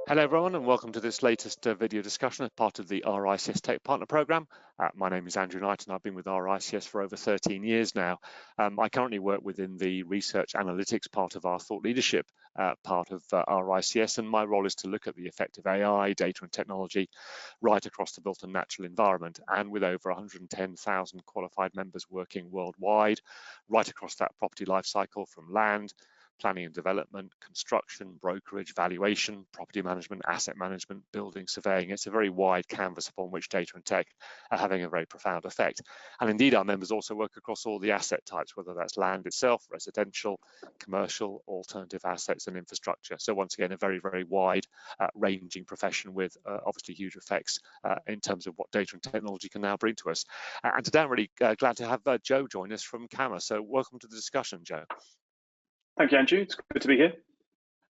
Hello everyone and welcome to this latest video discussion as part of the RICS Tech Partner Programme. My name is Andrew Knight and I've been with RICS for over 13 years now. I currently work within the research analytics part of our thought leadership part of RICS, and my role is to look at the effect of AI, data and technology right across the built and natural environment, and with over 110,000 qualified members working worldwide, right across that property life cycle from land, planning and development, construction, brokerage, valuation, property management, asset management, building, surveying. It's a very wide canvas upon which data and tech are having a very profound effect. And indeed, our members also work across all the asset types, whether that's land itself, residential, commercial, alternative assets and infrastructure. So once again, a very, very wide ranging profession with obviously huge effects in terms of what data and technology can now bring to us. And today I'm really glad to have Joe join us from Kamma. So welcome to the discussion, Joe. Thank you, Andrew. It's good to be here.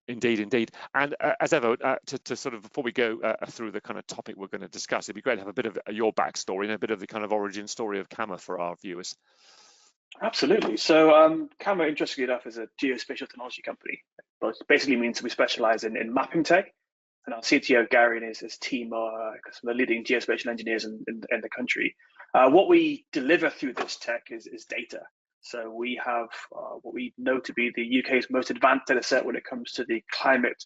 Indeed, indeed. And as ever, to sort of, before we go through the kind of topic we're going to discuss, it'd be great to have a bit of your backstory and a bit of the kind of origin story of Kamma for our viewers. Absolutely. So Kamma, interestingly enough, is a geospatial technology company. It basically means we specialize in mapping tech. And our CTO, Gary, and his team are some of the leading geospatial engineers in the country. What we deliver through this tech is data. So we have what we know to be the UK's most advanced data set when it comes to the climate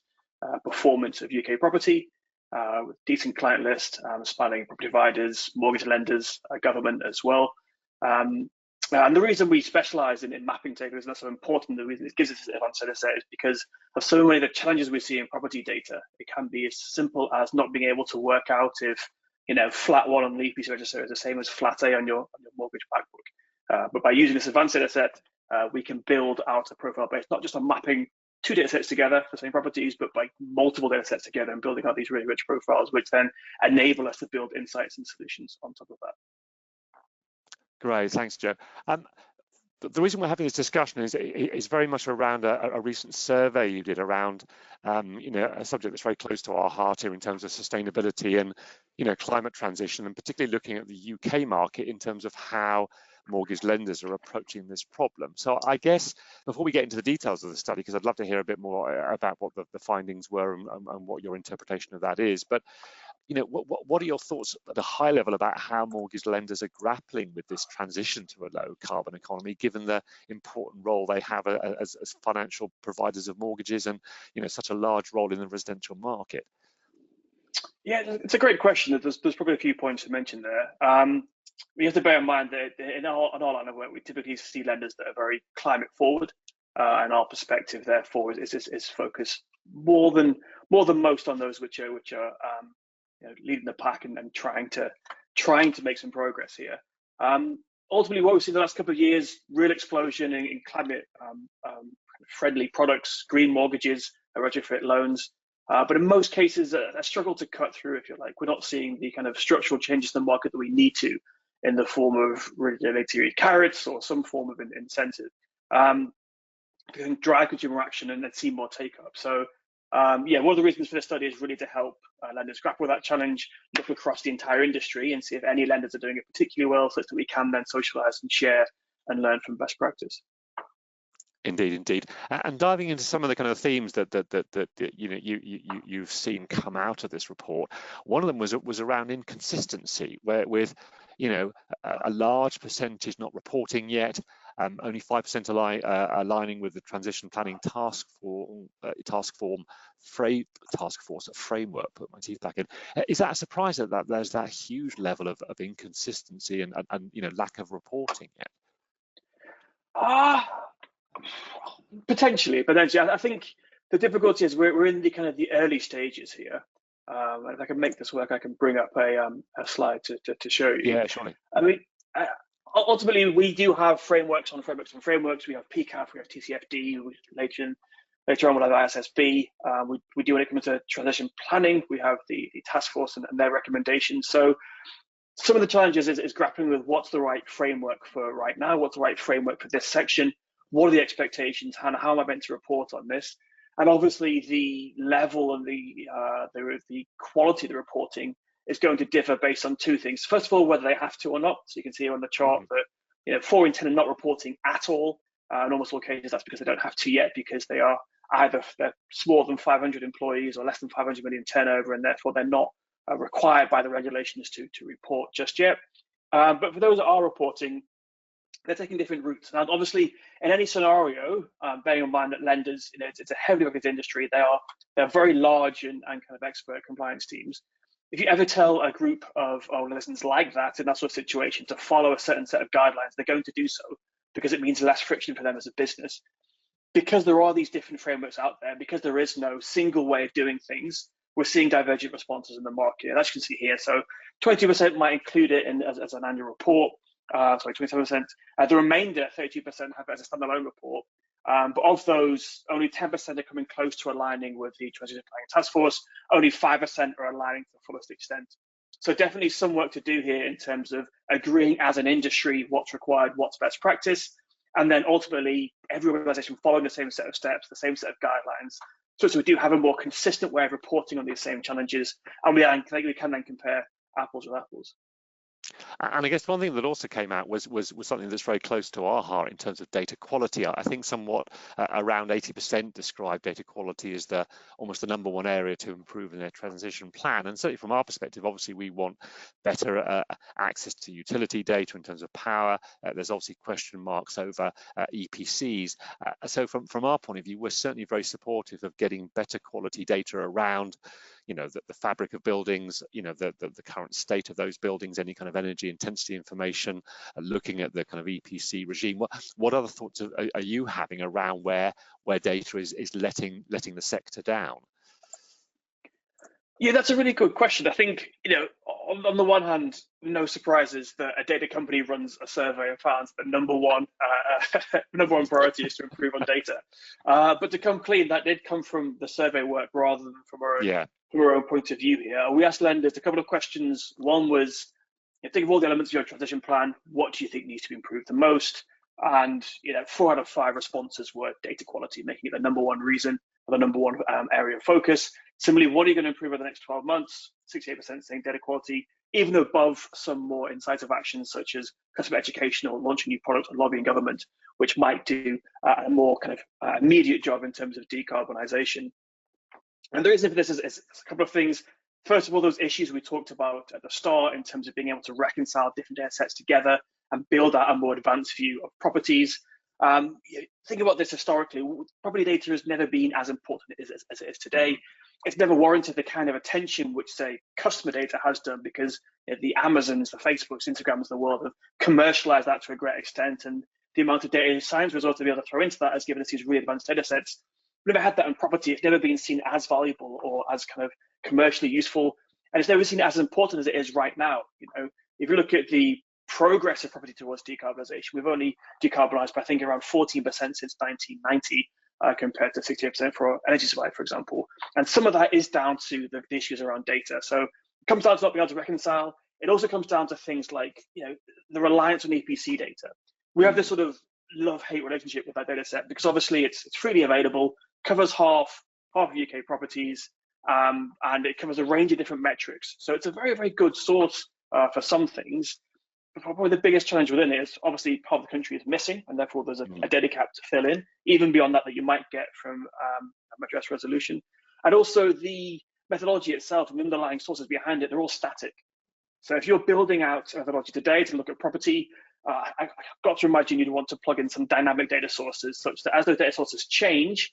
performance of UK property, with decent client list spanning property providers, mortgage lenders, government as well. And the reason we specialize in mapping data is not so important. The reason it gives us an advanced data set is because of so many of the challenges we see in property data. It can be as simple as not being able to work out if flat 1 on Leaf Piece Register is the same as flat A on your mortgage backbook. But by using this advanced data set, we can build out a profile based not just on mapping 2 data sets together for the same properties, but by multiple data sets together and building out these really rich profiles, which then enable us to build insights and solutions on top of that. Great, thanks, Joe. The reason we're having this discussion is very much around a recent survey you did around, a subject that's very close to our heart here in terms of sustainability and, climate transition, and particularly looking at the UK market in terms of how mortgage lenders are approaching this problem. So I guess before we get into the details of the study, because I'd love to hear a bit more about what the findings were and what your interpretation of that is, but what are your thoughts at a high level about how mortgage lenders are grappling with this transition to a low carbon economy, given the important role they have as financial providers of mortgages and such a large role in the residential market? Yeah, it's a great question. There's probably a few points to mention there. We have to bear in mind that in our line of work, we typically see lenders that are very climate forward, and our perspective, therefore, is focused more than most on those which are leading the pack and trying to make some progress here. Ultimately, what we've seen the last couple of years, real explosion in climate friendly products, green mortgages, retrofit loans. But in most cases, a struggle to cut through, if you like. We're not seeing the kind of structural changes in the market that we need to, in the form of regulatory carrots or some form of incentive. We can drive consumer action and then see more take up. So one of the reasons for this study is really to help lenders grapple with that challenge, look across the entire industry and see if any lenders are doing it particularly well, so that we can then socialize and share and learn from best practice. Indeed, indeed. And diving into some of the kind of themes that you've seen come out of this report, one of them was around inconsistency, where with a large percentage not reporting yet, only 5% aligning with the transition planning task force framework. Put my teeth back in. Is that a surprise that there's that huge level of inconsistency and lack of reporting yet? Potentially. I think the difficulty is we're in the kind of the early stages here. And if I can make this work, I can bring up a slide to show you. Yeah, surely. I mean, ultimately, we do have frameworks on frameworks and frameworks. We have PCAF, we have TCFD, later on we'll have ISSB. We do when it comes to transition planning, we have the task force and their recommendations. So some of the challenges is grappling with what's the right framework for right now, what's the right framework for this section, what are the expectations, and how am I meant to report on this? And obviously the level and the quality of the reporting is going to differ based on 2 things. First of all, whether they have to or not. So you can see on the chart that 4 in 10 are not reporting at all. In almost all cases, that's because they don't have to yet, because they are either they're more than 500 employees or less than 500 million turnover, and therefore they're not required by the regulations to report just yet. But for those that are reporting, they're taking different routes. Now, obviously, in any scenario, bearing in mind that lenders, it's a heavily regulated industry. They're very large and kind of expert compliance teams. If you ever tell a group of listeners like that in that sort of situation to follow a certain set of guidelines, they're going to do so because it means less friction for them as a business. Because there are these different frameworks out there, because there is no single way of doing things, we're seeing divergent responses in the market. And as you can see here, so 20% might include it as an annual report. 27%. The remainder, 32%, have it as a standalone report. But of those, only 10% are coming close to aligning with the Transition Planning Task Force. Only 5% are aligning to the fullest extent. So definitely some work to do here in terms of agreeing as an industry what's required, what's best practice, and then ultimately every organization following the same set of steps, the same set of guidelines. So we do have a more consistent way of reporting on these same challenges, and we can then compare apples with apples. And I guess one thing that also came out was something that's very close to our heart in terms of data quality. I think somewhat around 80% describe data quality as almost the number one area to improve in their transition plan. And certainly from our perspective, obviously we want better access to utility data in terms of power. There's obviously question marks over EPCs. So from our point of view, we're certainly very supportive of getting better quality data around the fabric of buildings, the current state of those buildings, any kind of energy intensity information, looking at the kind of EPC regime. What other thoughts are you having around where data is letting the sector down? Yeah, that's a really good question. I think, on the one hand, no surprises that a data company runs a survey and finds the number one priority is to improve on data. But to come clean, that did come from the survey work rather than from our own point of view here. We asked lenders a couple of questions. One was, think of all the elements of your transition plan. What do you think needs to be improved the most? And 4 out of 5 responses were data quality, making it the number one reason or the number one area of focus. Similarly, what are you going to improve over the next 12 months? 68% saying data quality, even above some more incisive actions such as customer education or launching new products or lobbying government, which might do a more kind of immediate job in terms of decarbonisation. And the reason for this is a couple of things. First of all, those issues we talked about at the start in terms of being able to reconcile different data sets together and build out a more advanced view of properties. Think about this historically. Property data has never been as important as it is today. It's never warranted the kind of attention which, say, customer data has done, because the Amazons, the Facebooks, Instagrams of the world have commercialized that to a great extent, and the amount of data science results to be able to throw into that has given us these really advanced data sets. We've never had that in property. It's never been seen as valuable or as kind of commercially useful, and it's never seen as important as it is right now. If you look at the progress of property towards decarbonisation, we've only decarbonised by, I think, around 14% since 1990, compared to 68% for our energy supply, for example. And some of that is down to the issues around data. So it comes down to not being able to reconcile. It also comes down to things like, the reliance on EPC data. We have this sort of love-hate relationship with that data set, because obviously it's freely available, covers half of UK properties, and it covers a range of different metrics. So it's a very, very good source for some things. Probably the biggest challenge within it is obviously part of the country is missing, and therefore there's a data cap to fill in, even beyond that you might get from address resolution. And also the methodology itself and the underlying sources behind it, they're all static. So if you're building out a methodology today to look at property, I've got to imagine you'd want to plug in some dynamic data sources, such that as those data sources change,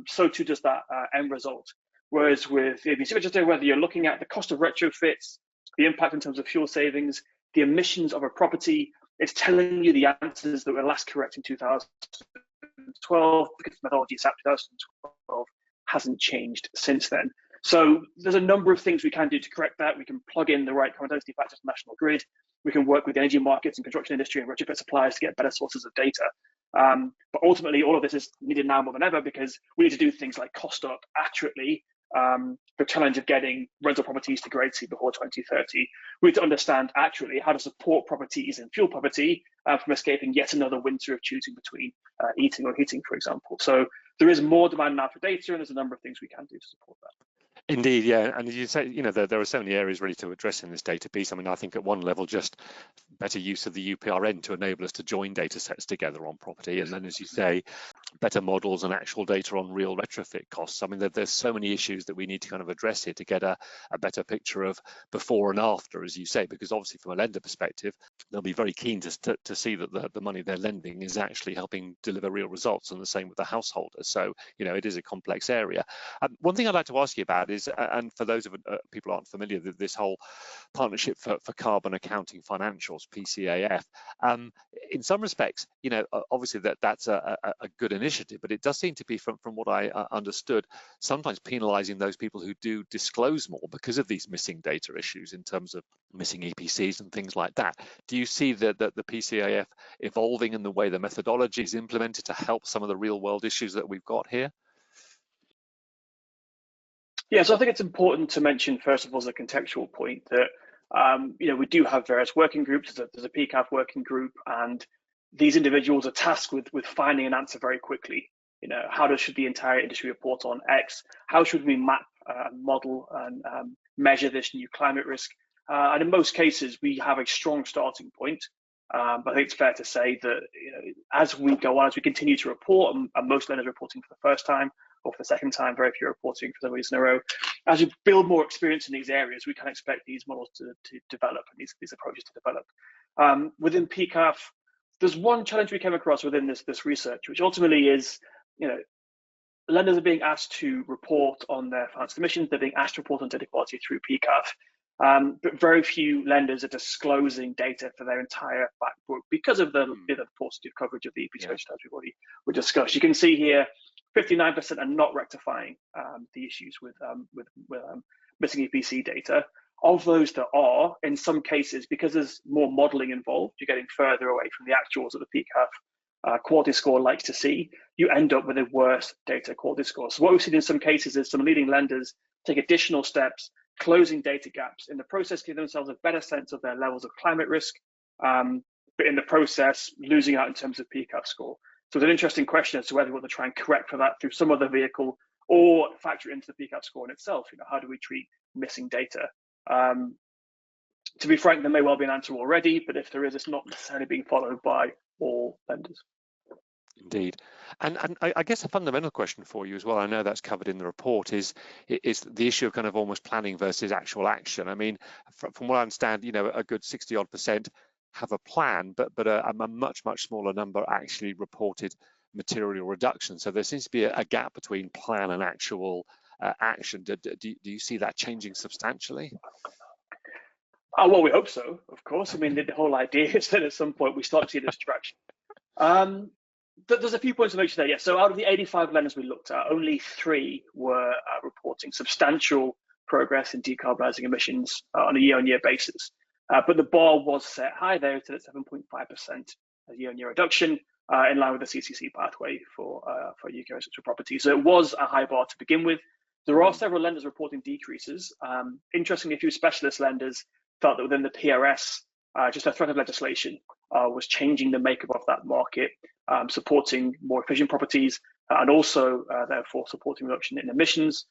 so too does that end result. Whereas with the ABC register, whether you're looking at the cost of retrofits, the impact in terms of fuel savings, the emissions of a property, it's telling you the answers that were last correct in 2012, because the methodology is 2012 hasn't changed since then. So there's a number of things we can do to correct that. We can plug in the right current density factors to the national grid. We can work with the energy markets and construction industry and retrofit suppliers to get better sources of data. But ultimately, all of this is needed now more than ever, because we need to do things like cost up accurately the challenge of getting rental properties to grade C before 2030. We need to understand accurately how to support properties in fuel poverty from escaping yet another winter of choosing between eating or heating, for example. So there is more demand now for data, and there's a number of things we can do to support that. Indeed, yeah, and as you say, there are so many areas really to address in this data piece. I mean, I think at one level, just better use of the UPRN to enable us to join data sets together on property, and then, as you say, better models and actual data on real retrofit costs. I mean, there's so many issues that we need to kind of address here to get a better picture of before and after, as you say, because obviously from a lender perspective, they'll be very keen to see that the money they're lending is actually helping deliver real results, and the same with the householders. So, it is a complex area. One thing I'd like to ask you about is, and for those of people who aren't familiar, this whole partnership for carbon accounting financials, PCAF. In some respects, obviously that's a good initiative, but it does seem to be, from what I understood, sometimes penalising those people who do disclose more because of these missing data issues in terms of missing EPCs and things like that. Do you see that the PCAF evolving in the way the methodology is implemented to help some of the real world issues that we've got here? Yeah, so I think it's important to mention, first of all, as a contextual point, that we do have various working groups. There's a PCAF working group, and these individuals are tasked with finding an answer very quickly. How should the entire industry report on X? How should we map, model, and measure this new climate risk? And in most cases, we have a strong starting point. But I think it's fair to say that as we go on, as we continue to report, and most lenders are reporting for the first time or for the second time, very few are reporting for some reason in a row. As we build more experience in these areas, we can expect these models to develop and these approaches to develop. Within PCAF, there's one challenge we came across within this research, which ultimately is, lenders are being asked to report on their financial emissions. They're being asked to report on data quality through PCAF. But very few lenders are disclosing data for their entire back book because of the paucity of coverage of the EPC as we've already discussed. You can see here, 59% are not rectifying the issues with missing EPC data. Of those that are, in some cases, because there's more modelling involved, you're getting further away from the actuals that the PCAF quality score likes to see. You end up with a worse data quality score. So what we've seen in some cases is some leading lenders take additional steps, closing data gaps, in the process give themselves a better sense of their levels of climate risk, but in the process losing out in terms of PCAF score. So it's an interesting question as to whether we want to try and correct for that through some other vehicle or factor into the PCAF score in itself. How do we treat missing data? To be frank, there may well be an answer already, but if there is, it's not necessarily being followed by all lenders. Indeed. And I guess a fundamental question for you as well, I know that's covered in the report, is the issue of kind of almost planning versus actual action. I mean, from what I understand, a good 60-odd% have a plan, but a much smaller number actually reported material reduction. So there seems to be a gap between plan and actual action. Do you see that changing substantially? Well, we hope so, of course. I mean, the whole idea is that at some point we start to see this traction. There's a few points to mention there. Yeah. So out of the 85 lenders we looked at, only 3 were reporting substantial progress in decarbonising emissions on a year-on-year basis. But the bar was set high there to 7.5% year-on-year reduction, in line with the CCC pathway for UK residential property. So it was a high bar to begin with. There are several lenders reporting decreases. Interestingly, a few specialist lenders felt that within the PRS, just a threat of legislation was changing the makeup of that market, supporting more efficient properties, and also therefore supporting reduction in emissions.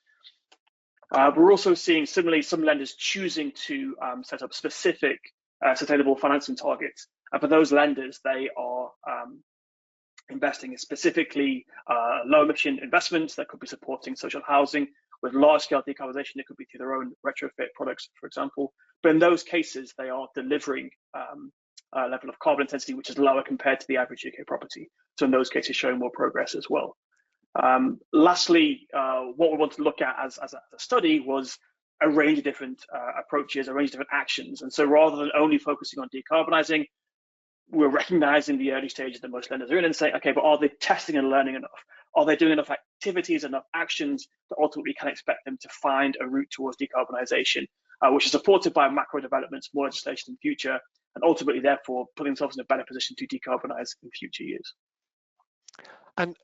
We're also seeing, similarly, some lenders choosing to set up specific sustainable financing targets. And for those lenders, they are investing in specifically low emission investments that could be supporting social housing. With large scale decarbonisation, it could be through their own retrofit products, for example. But in those cases, they are delivering a level of carbon intensity which is lower compared to the average UK property. So in those cases, showing more progress as well. Lastly, what we wanted to look at as a study was a range of different approaches, a range of different actions. And so rather than only focusing on decarbonising, we're recognizing the early stages that most lenders are in and saying, okay, but are they testing and learning enough? Are they doing enough activities, enough actions that ultimately can expect them to find a route towards decarbonisation, which is supported by macro developments, more legislation in the future, and ultimately, therefore, putting themselves in a better position to decarbonise in future years. And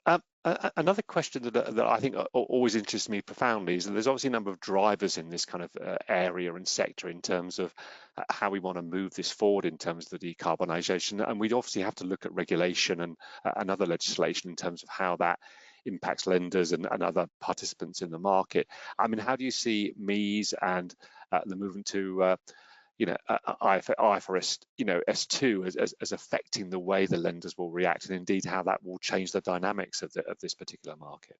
another question that I think always interests me profoundly is that there's obviously a number of drivers in this kind of area and sector in terms of how we want to move this forward in terms of the decarbonisation. And we'd obviously have to look at regulation and other legislation in terms of how that impacts lenders and other participants in the market. I mean, how do you see MEES and the movement to IFRS, S2 as affecting the way the lenders will react, and indeed how that will change the dynamics of this particular market?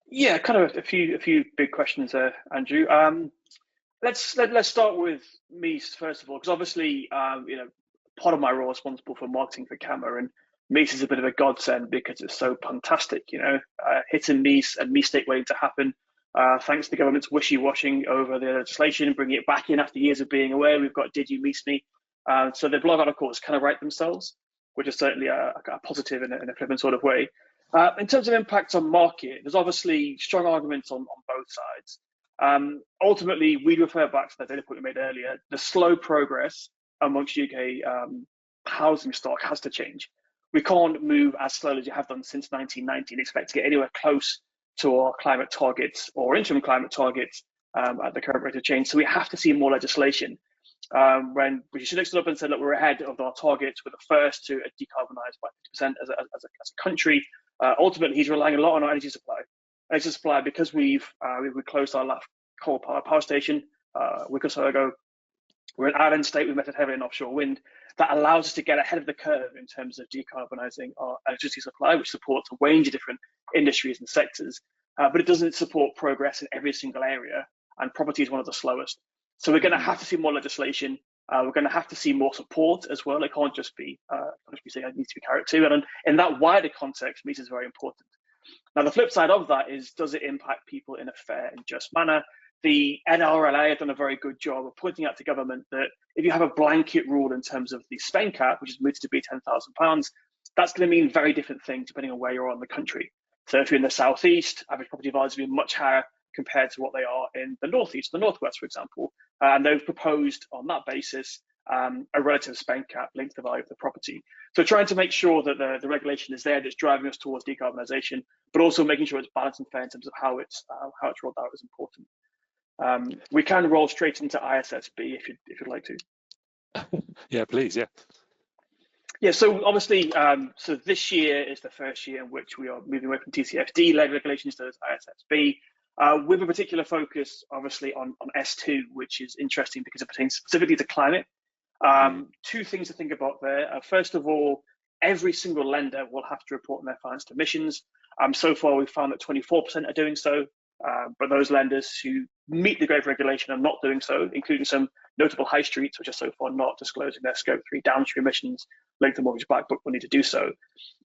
Yeah, kind of a few big questions there, Andrew. Let's start with MEES first of all, because obviously, part of my role is responsible for marketing for Kamma, and MEES is a bit of a godsend because it's so fantastic. Hitting MEES and MEES state waiting to happen. Thanks to the government's wishy-washing over the legislation, bringing it back in after years of being away. We've got Did You Meet Me? So the blog articles kind of write themselves, which is certainly a positive in a flippant sort of way. In terms of impact on market, there's obviously strong arguments on both sides. Ultimately, we refer back to the data point we made earlier. The slow progress amongst UK housing stock has to change. We can't move as slowly as you have done since 1990 and expect to get anywhere close to our climate targets or interim climate targets at the current rate of change. So we have to see more legislation. When we should have stood up and said, look, we're ahead of our targets, we're the first to decarbonise by 50% as a country. Ultimately, he's relying a lot on our energy supply. Energy supply, because we closed our last coal power station a week or so ago. We're an island state. We invested heavily in offshore wind. That allows us to get ahead of the curve in terms of decarbonising our electricity supply, which supports a range of different industries and sectors. But it doesn't support progress in every single area, and property is one of the slowest. So we're going to have to see more legislation. We're going to have to see more support as well. It can't just be saying it needs to be carried too. And in that wider context, MEES is very important. Now, the flip side of that is, does it impact people in a fair and just manner? The NRLA have done a very good job of pointing out to government that if you have a blanket rule in terms of the spend cap, which is mooted to be £10,000, that's going to mean very different things depending on where you're in the country. So if you're in the southeast, average property values will be much higher compared to what they are in the northeast, the northwest, for example. And they've proposed on that basis a relative spend cap linked to the value of the property. So trying to make sure that the regulation is there that's driving us towards decarbonisation, but also making sure it's balanced and fair in terms of how it's rolled out is important. We can roll straight into ISSB if you'd like to. Yeah, please. Yeah. Yeah. So obviously, so this year is the first year in which we are moving away from TCFD-led regulations to ISSB, with a particular focus, obviously, on S2, which is interesting because it pertains specifically to climate. Two things to think about there. First of all, every single lender will have to report on their financed emissions. So far, we've found that 24% are doing so. But those lenders who meet the grade regulation are not doing so, including some notable high streets, which are so far not disclosing their Scope 3 downstream emissions linked to mortgage back book, will need to do so.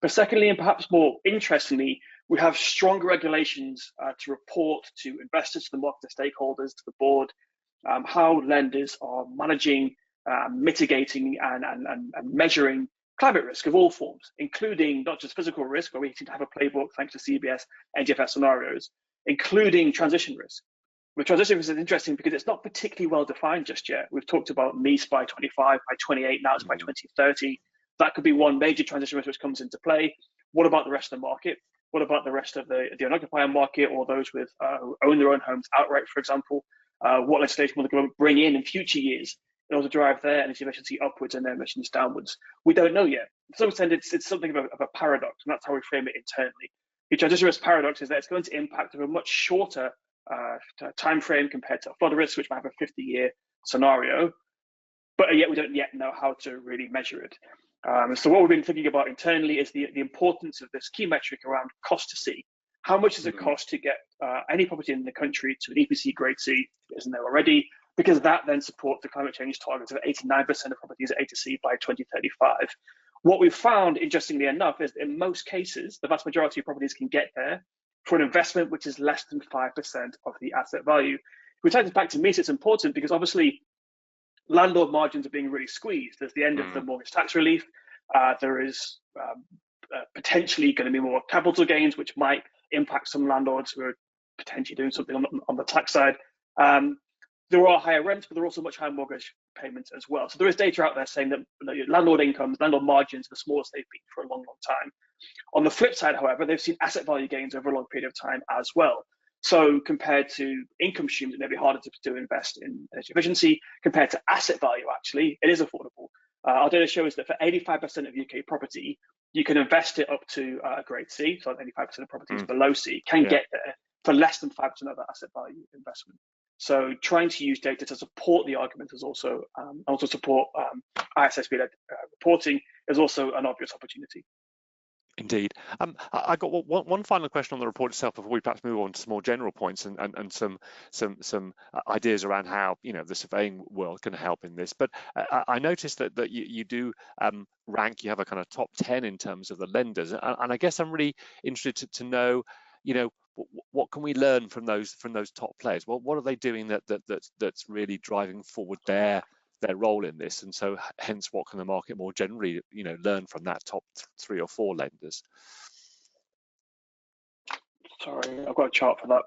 But secondly, and perhaps more interestingly, we have stronger regulations to report to investors, to the market, to stakeholders, to the board, how lenders are managing, mitigating and measuring climate risk of all forms, including not just physical risk, where we seem to have a playbook thanks to CBS and GFS scenarios, including transition risk. With transition risk is interesting because it's not particularly well defined just yet. We've talked about MEES by 25, by 28, now it's by 2030. That could be one major transition risk which comes into play. What about the rest of the market? What about the rest of the owner-occupier market, or those with who own their own homes outright, for example? What legislation will the government bring in future years in order to drive their energy efficiency upwards and their emissions downwards? We don't know yet. To some extent, it's something of a paradox, and that's how we frame it internally. The transition risk paradox is that it's going to impact over a much shorter time frame compared to a flood risk, which might have a 50-year scenario, but yet we don't yet know how to really measure it. So what we've been thinking about internally is the importance of this key metric around cost to C. How much does it cost to get any property in the country to an EPC grade C, if it isn't there already? Because that then supports the climate change targets of 89% of properties at A to C by 2035. What we've found, interestingly enough, is in most cases, the vast majority of properties can get there for an investment which is less than 5% of the asset value. Which takes us back to MEES, it's important because obviously landlord margins are being really squeezed. There's the end of the mortgage tax relief. There is potentially going to be more capital gains, which might impact some landlords who are potentially doing something on the tax side. There are higher rents, but there are also much higher mortgage payments as well. So there is data out there saying that landlord incomes, landlord margins are the smallest they've been for a long, long time. On the flip side, however, they've seen asset value gains over a long period of time as well. So compared to income streams, it may be harder to invest in energy efficiency. Compared to asset value, actually, it is affordable. Our data shows that for 85% of UK property, you can invest it up to a grade C, so 85% of properties below C can get there for less than 5% of the asset value investment. So trying to use data to support the argument is also support ISSB-led reporting is also an obvious opportunity. Indeed. I got one final question on the report itself before we perhaps move on to some more general points and some ideas around how the surveying world can help in this. But I noticed that you do rank. You have a kind of top 10 in terms of the lenders, and I guess I'm really interested to know, what can we learn from those top players? Well, what are they doing that's really driving forward their role in this, and so hence what can the market more generally learn from that top 3 or 4 lenders? Sorry, I've got a chart for that.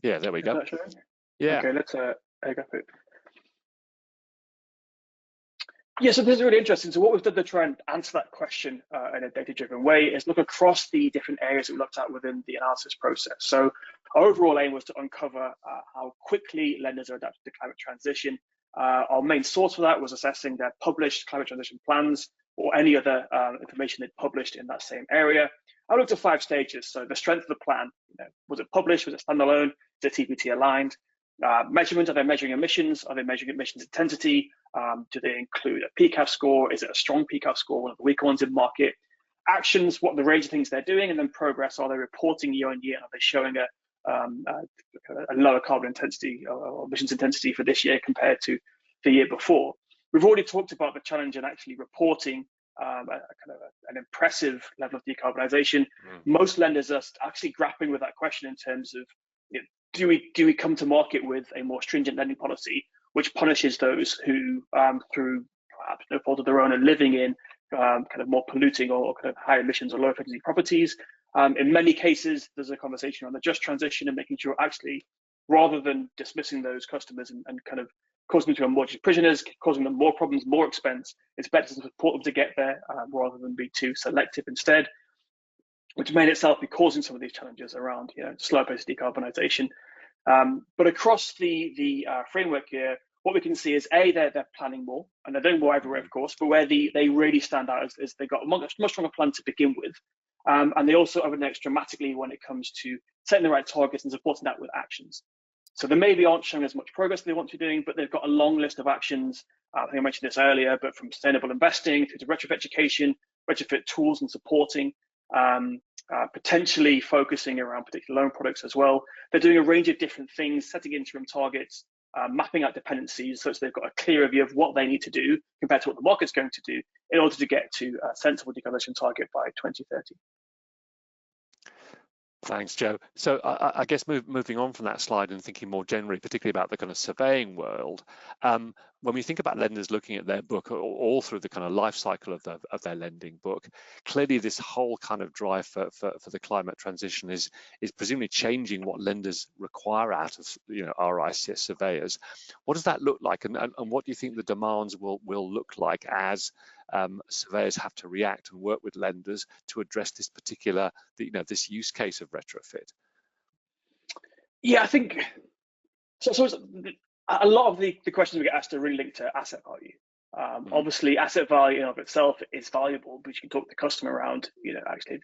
Yeah, there we go. Yeah. Okay, let's egg up it. Yeah, so this is really interesting. So what we've done to try and answer that question in a data-driven way is look across the different areas that we looked at within the analysis process. So our overall aim was to uncover how quickly lenders are adapting to climate transition. Our main source for that was assessing their published climate transition plans or any other information they'd published in that same area. I looked at 5 stages. So the strength of the plan, was it published, was it standalone, is it TPT aligned? Measurement, are they measuring emissions? Are they measuring emissions intensity? Do they include a PCAF score? Is it a strong PCAF score, one of the weaker ones in market? Actions, what the range of things they're doing, and then progress, are they reporting year on year? Are they showing a lower carbon intensity or emissions intensity for this year compared to the year before? We've already talked about the challenge in actually reporting an impressive level of decarbonisation. Most lenders are actually grappling with that question in terms of, do we come to market with a more stringent lending policy which punishes those who, through perhaps no fault of their own, are living in kind of more polluting or kind of high emissions or low efficiency properties? In many cases, there's a conversation on the just transition and making sure actually, rather than dismissing those customers and kind of causing them to become more prisoners, causing them more problems, more expense, it's better to support them to get there rather than be too selective instead, which may in itself be causing some of these challenges around slow pace decarbonisation. But across the framework here, what we can see is they're planning more, and they're doing more everywhere, of course, but where they really stand out is they've got a much stronger plan to begin with, and they also over-index dramatically when it comes to setting the right targets and supporting that with actions. So they maybe aren't showing as much progress as they want to be doing, but they've got a long list of actions. I think I mentioned this earlier, but from sustainable investing through to retrofit education, retrofit tools and supporting, potentially focusing around particular loan products as well. They're doing a range of different things, setting interim targets, mapping out dependencies such that they've got a clearer view of what they need to do compared to what the market's going to do in order to get to a sensible decarbonisation target by 2030. Thanks, Joe. So I guess moving on from that slide and thinking more generally, particularly about the kind of surveying world, when we think about lenders looking at their book all through the kind of life cycle of their lending book, clearly this whole kind of drive for the climate transition is presumably changing what lenders require out of RICS surveyors. What does that look like, and what do you think the demands will look like as surveyors have to react and work with lenders to address this particular, this use case of retrofit? Yeah, I think so. A lot of the questions we get asked are really linked to asset value. Obviously, asset value in of itself is valuable, but you can talk to the customer around, actually,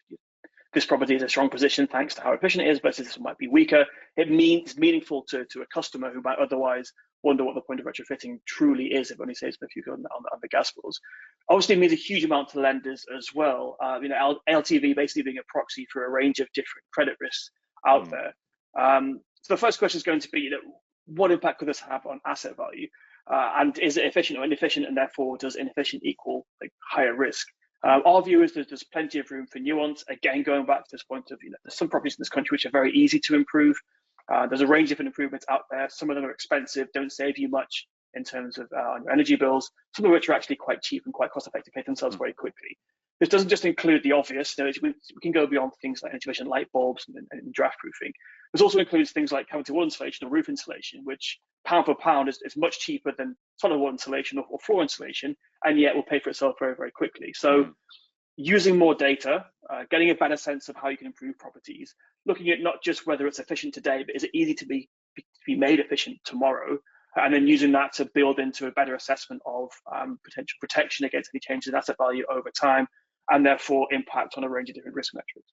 this property is a strong position thanks to how efficient it is, versus this might be weaker. It means meaningful to a customer who might otherwise wonder what the point of retrofitting truly is, if only saves them a few on the gas bills. Obviously, it means a huge amount to lenders as well. LTV basically being a proxy for a range of different credit risks out there. So the first question is going to be, what impact could this have on asset value? And is it efficient or inefficient, and therefore does inefficient equal higher risk? Our view is that there's plenty of room for nuance. Again, going back to this point of, there's some properties in this country which are very easy to improve. There's a range of different improvements out there. Some of them are expensive, don't save you much in terms of on your energy bills, some of which are actually quite cheap and quite cost effective, pay themselves very quickly. This doesn't just include the obvious. We can go beyond things like energy efficient light bulbs and draft proofing. This also includes things like cavity wall insulation or roof insulation, which pound for pound is much cheaper than solid wall insulation or floor insulation, and yet will pay for itself very, very quickly. So using more data, getting a better sense of how you can improve properties, looking at not just whether it's efficient today, but is it easy to be made efficient tomorrow, and then using that to build into a better assessment of potential protection against any changes in asset value over time, and therefore impact on a range of different risk metrics.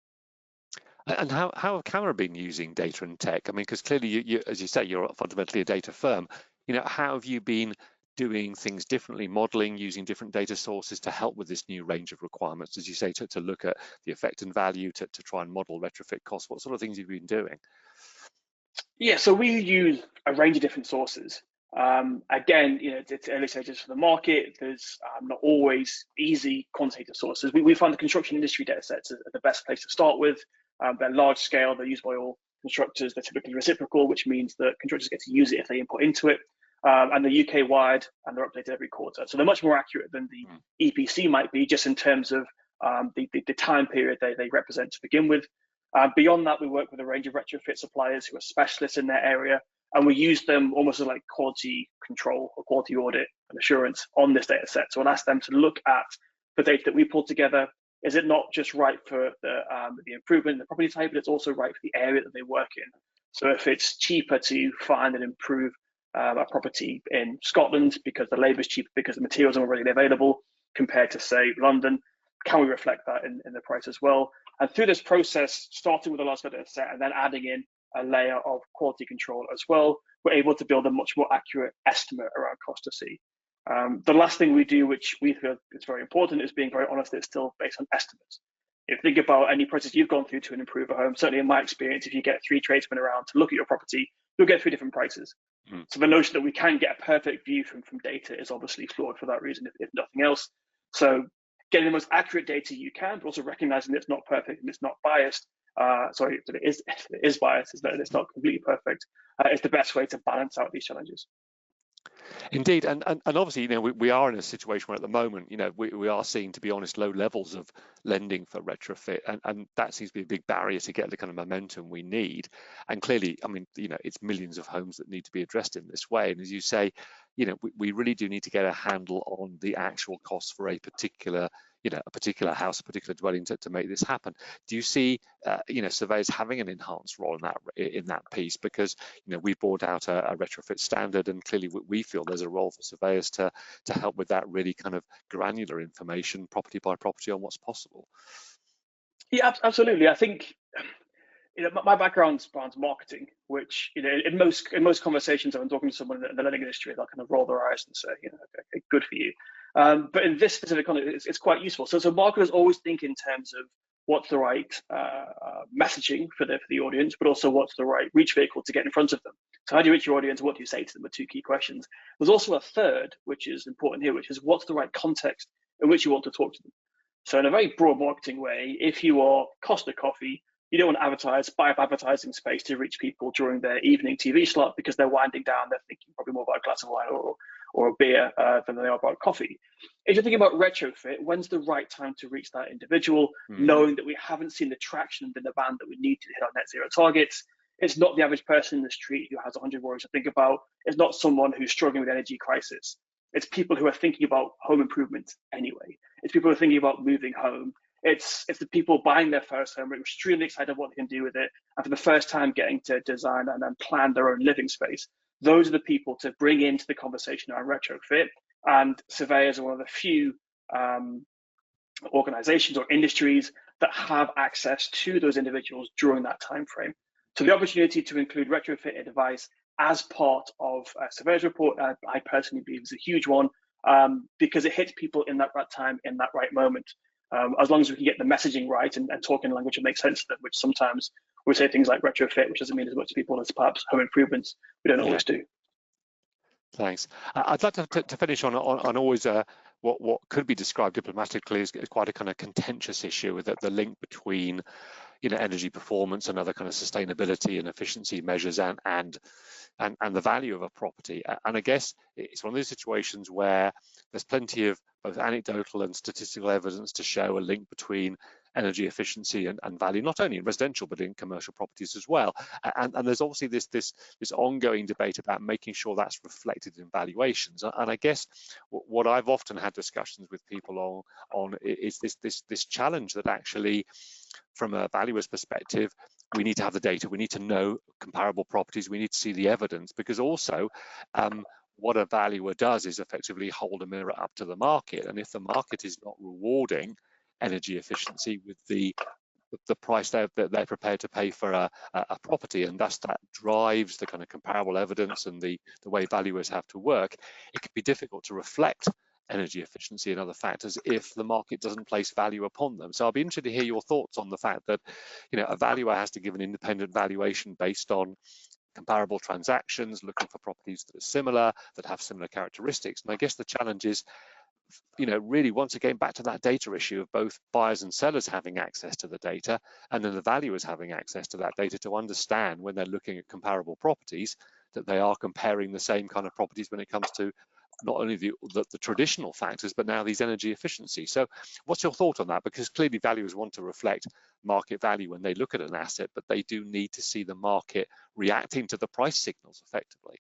And how have Kamma been using data and tech? I mean, because clearly, you, as you say, you're fundamentally a data firm. You know, how have you been doing things differently, modeling, using different data sources to help with this new range of requirements, as you say, to look at the effect and value, to try and model retrofit costs? What sort of things have you been doing? Yeah, so we use a range of different sources. Again, you know, it's early stages for the market. There's not always easy quantitative sources. We find the construction industry data sets are the best place to start with. They're large scale, they're used by all constructors, they're typically reciprocal, which means that constructors get to use it if they input into it. And they're UK wide and they're updated every quarter. So they're much more accurate than the EPC might be, just in terms of the time period they represent to begin with. Beyond that, we work with a range of retrofit suppliers who are specialists in their area, and we use them almost as like quality control or quality audit and assurance on this data set. So I'll ask them to look at the data that we pulled together. Is it not just right for the improvement in the property type, but it's also right for the area that they work in? So if it's cheaper to find and improve a property in Scotland because the labour is cheaper because the materials are already available compared to, say, London, can we reflect that in the price as well? And through this process, starting with a large data set and then adding in a layer of quality control as well, we're able to build a much more accurate estimate around cost to see. The last thing we do, which we feel is very important, is being very honest that it's still based on estimates. If you think about any process you've gone through to improve a home, certainly in my experience, if you get 3 tradesmen around to look at your property, you'll get 3 different prices. So the notion that we can get a perfect view from data is obviously flawed for that reason, if nothing else. So getting the most accurate data you can, but also recognizing that it's not perfect and it's not biased. Sorry, that it is biased, is that it's not completely perfect, is the best way to balance out these challenges. Indeed, and obviously, you know, we are in a situation where at the moment, you know, we are seeing, to be honest, low levels of lending for retrofit, and that seems to be a big barrier to get the kind of momentum we need. And clearly, I mean, you know, it's millions of homes that need to be addressed in this way. And as you say, you know, we really do need to get a handle on the actual costs for a particular, you know, a particular house, a particular dwelling to make this happen. Do you see, you know, surveyors having an enhanced role in that piece? Because, you know, we brought out a retrofit standard, and clearly we feel there's a role for surveyors to help with that really kind of granular information, property by property, on what's possible. Yeah, absolutely. I think, you know, my background spans marketing, which, you know, in most conversations, if I'm talking to someone in the lending industry, they'll kind of roll their eyes and say, you know, okay, good for you. But in this specific context, it's quite useful. So marketers always think in terms of what's the right messaging for the audience, but also what's the right reach vehicle to get in front of them. So how do you reach your audience? What do you say to them are 2 key questions. There's also a third, which is important here, which is what's the right context in which you want to talk to them. So in a very broad marketing way, if you are Costa Coffee, you don't want to buy up advertising space to reach people during their evening TV slot because they're winding down, they're thinking probably more about a glass of wine or a beer than they are about coffee. If you're thinking about retrofit, when's the right time to reach that individual, knowing that we haven't seen the traction and the demand that we need to hit our net zero targets? It's not the average person in the street who has 100 worries to think about. It's not someone who's struggling with energy crisis. It's people who are thinking about home improvement anyway. It's people who are thinking about moving home. It's the people buying their first home, extremely excited what they can do with it, and for the first time getting to design and then plan their own living space. Those are the people to bring into the conversation around retrofit. And surveyors are one of the few organizations or industries that have access to those individuals during that time frame. So the opportunity to include retrofit advice as part of a surveyor's report, I personally believe is a huge one, because it hits people in that right time, in that right moment. As long as we can get the messaging right and talk in language that makes sense to them, which sometimes we say things like retrofit, which doesn't mean as much to people as perhaps home improvements. We don't always do. Thanks. I'd like to finish on always what could be described diplomatically as quite a kind of contentious issue with the link between, you know, energy performance and other kind of sustainability and efficiency measures and the value of a property. And I guess it's one of those situations where there's plenty of both anecdotal and statistical evidence to show a link between energy efficiency and value, not only in residential but in commercial properties as well. And there's obviously this ongoing debate about making sure that's reflected in valuations. And I guess what I've often had discussions with people on is this challenge that actually, from a valuer's perspective, we need to have the data, we need to know comparable properties, we need to see the evidence, because also what a valuer does is effectively hold a mirror up to the market. And if the market is not rewarding energy efficiency with the price that they're prepared to pay for a property, and thus that drives the kind of comparable evidence and the way valuers have to work, it can be difficult to reflect energy efficiency and other factors if the market doesn't place value upon them. So I'll be interested to hear your thoughts on the fact that, a valuer has to give an independent valuation based on comparable transactions, looking for properties that are similar, that have similar characteristics. And I guess the challenge is, really once again back to that data issue of both buyers and sellers having access to the data, and then the valuers having access to that data to understand when they're looking at comparable properties that they are comparing the same kind of properties when it comes to not only the traditional factors, but now these energy efficiency. So what's your thought on that? Because clearly valuers want to reflect market value when they look at an asset, but they do need to see the market reacting to the price signals effectively.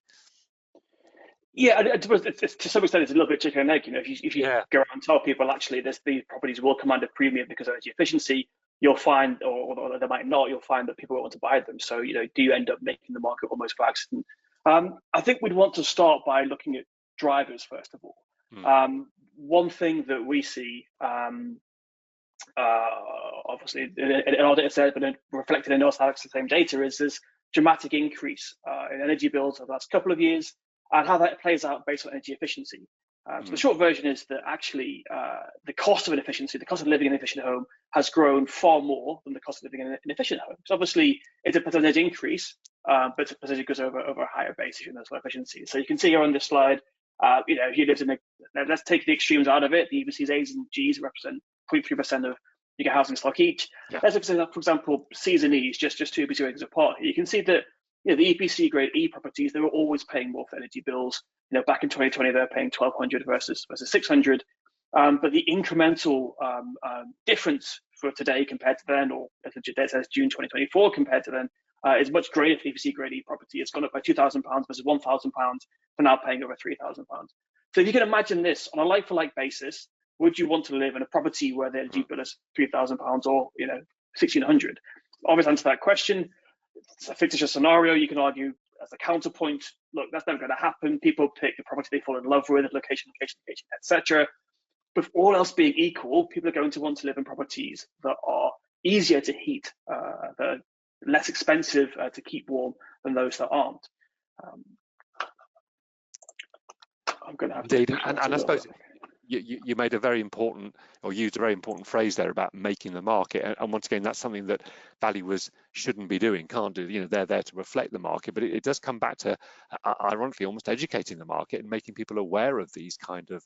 Yeah, I suppose to some extent it's a little bit chicken and egg. If you go around and tell people actually these properties will command a premium because of energy efficiency, you'll find, or they might not, you'll find that people won't want to buy them. So do you end up making the market almost by accident? I think we'd want to start by looking at drivers first of all. One thing that we see, obviously in our data set, but reflected in us, the same data, is this dramatic increase in energy bills over the last couple of years, and how that plays out based on energy efficiency. So the short version is that actually the cost of the cost of living in an efficient home has grown far more than the cost of living in an inefficient home. So obviously it's a percentage increase, but it's a percentage goes over a higher base if there's low efficiency. So you can see here on this slide, if you lived in let's take the extremes out of it. The EPCs A's and G's represent 0.3% of your housing stock each. Yeah. Let's say, for example, C's and E's, just 2 EPC ratings apart. You can see that the EPC grade E properties, they were always paying more for energy bills. Back in 2020, they were paying 1,200 versus 600. But the incremental difference for today compared to then, or as the data says June 2024 compared to then, is much greater for EPC grade E property. It's gone up by £2,000 versus £1,000 to now paying over £3,000. So if you can imagine this on a like-for-like basis, would you want to live in a property where the energy bill is £3,000 or £1,600? Obvious answer to that question. It's a fictitious scenario. You can argue as a counterpoint, look, that's never going to happen. People pick the property they fall in love with, location, etc. But if all else being equal, people are going to want to live in properties that are easier to heat, that are less expensive to keep warm than those that aren't. I'm going to have Indeed, and I suppose you made a very important, or used a very important phrase there about making the market. And once again, that's something that valuers shouldn't be doing, can't do. They're there to reflect the market, but it does come back to, ironically, almost educating the market and making people aware of these kind of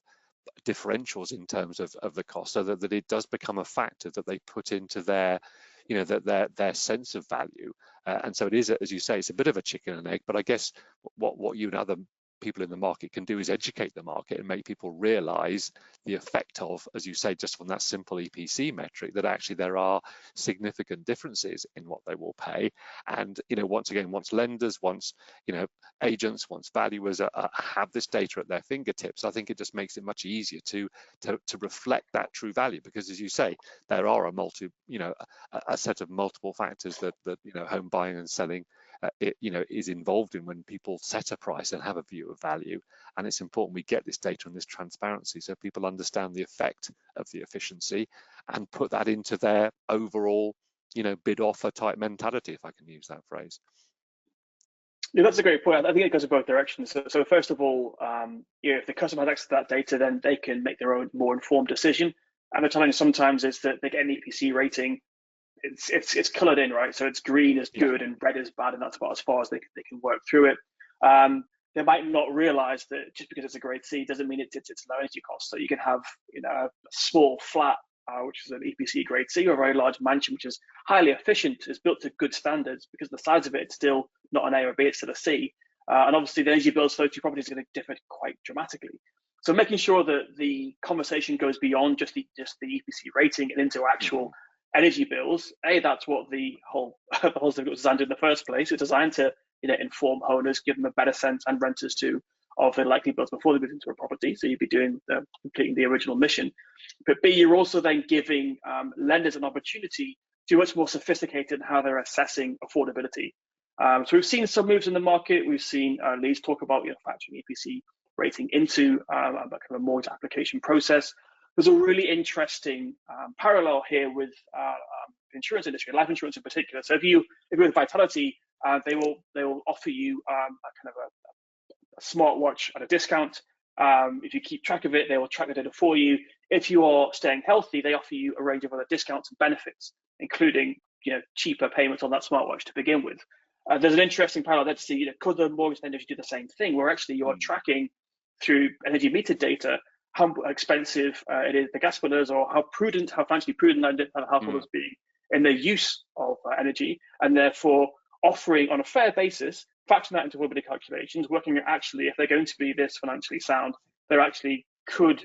differentials in terms of the cost, so that it does become a factor that they put into their their sense of value. And so it is, as you say, it's a bit of a chicken and egg, but I guess what you and other people in the market can do is educate the market and make people realize the effect of, as you say, just from that simple EPC metric, that actually there are significant differences in what they will pay. And once again, once lenders, once agents, once valuers have this data at their fingertips, I think it just makes it much easier to reflect that true value, because as you say, there are a set of multiple factors that home buying and selling is involved in when people set a price and have a view of value. And it's important we get this data and this transparency so people understand the effect of the efficiency and put that into their overall bid offer type mentality, if I can use that phrase. Yeah, that's a great point. I think it goes in both directions. So first of all, if the customer has access to that data, then they can make their own more informed decision. And the challenge sometimes is that they get an EPC rating. It's coloured in, right? So it's green is good and red is bad, and that's about as far as they can work through it. They might not realise that just because it's a grade C doesn't mean it's low energy cost. So you can have a small flat, which is an EPC grade C, or a very large mansion which is highly efficient, is built to good standards. Because the size of it, it's still not an A or B, it's still a C. And obviously the energy bills for those two properties are going to differ quite dramatically. So making sure that the conversation goes beyond just the EPC rating and into actual energy bills, that's what the whole was designed in the first place. It's designed to inform owners, give them a better sense, and renters too, of the likely bills before they move into a property. So you'd be completing the original mission. But B, you're also then giving lenders an opportunity to be much more sophisticated in how they're assessing affordability. So we've seen some moves in the market. We've seen leads talk about factoring EPC rating into kind of a mortgage application process. There's a really interesting parallel here with the insurance industry, life insurance in particular. So if you're with Vitality, they will offer you a kind of a smartwatch at a discount. If you keep track of it, they will track the data for you. If you are staying healthy, they offer you a range of other discounts and benefits, including cheaper payments on that smartwatch to begin with. There's an interesting parallel there to see, could the mortgage industry do the same thing, where actually you are tracking through energy meter data how expensive it is, the gas billers, or how financially prudent that householders being in their use of energy, and therefore offering on a fair basis, factoring that into affordability calculations, working at actually if they're going to be this financially sound, they actually could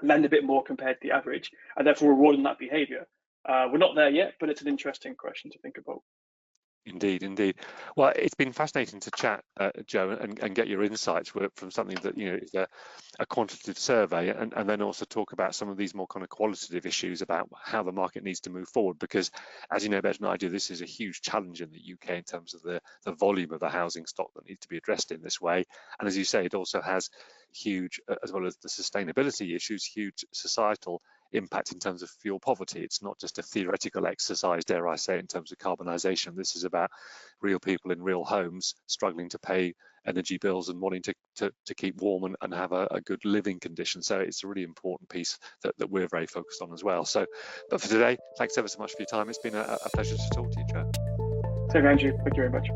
lend a bit more compared to the average, and therefore rewarding that behavior. We're not there yet, but it's an interesting question to think about. Indeed, indeed. Well, it's been fascinating to chat, Joe, and get your insights from something that is a quantitative survey, and then also talk about some of these more kind of qualitative issues about how the market needs to move forward. Because, as you know better than I do, this is a huge challenge in the UK in terms of the volume of the housing stock that needs to be addressed in this way. And as you say, it also has huge, as well as the sustainability issues, huge societal impact in terms of fuel poverty. It's not just a theoretical exercise, dare I say, in terms of carbonisation. This is about real people in real homes struggling to pay energy bills and wanting to keep warm and have a good living condition. So it's a really important piece that we're very focused on as well. So, but for today, thanks ever so much for your time. It's been a pleasure to talk to you, Joe. Thank you, Andrew. Thank you very much.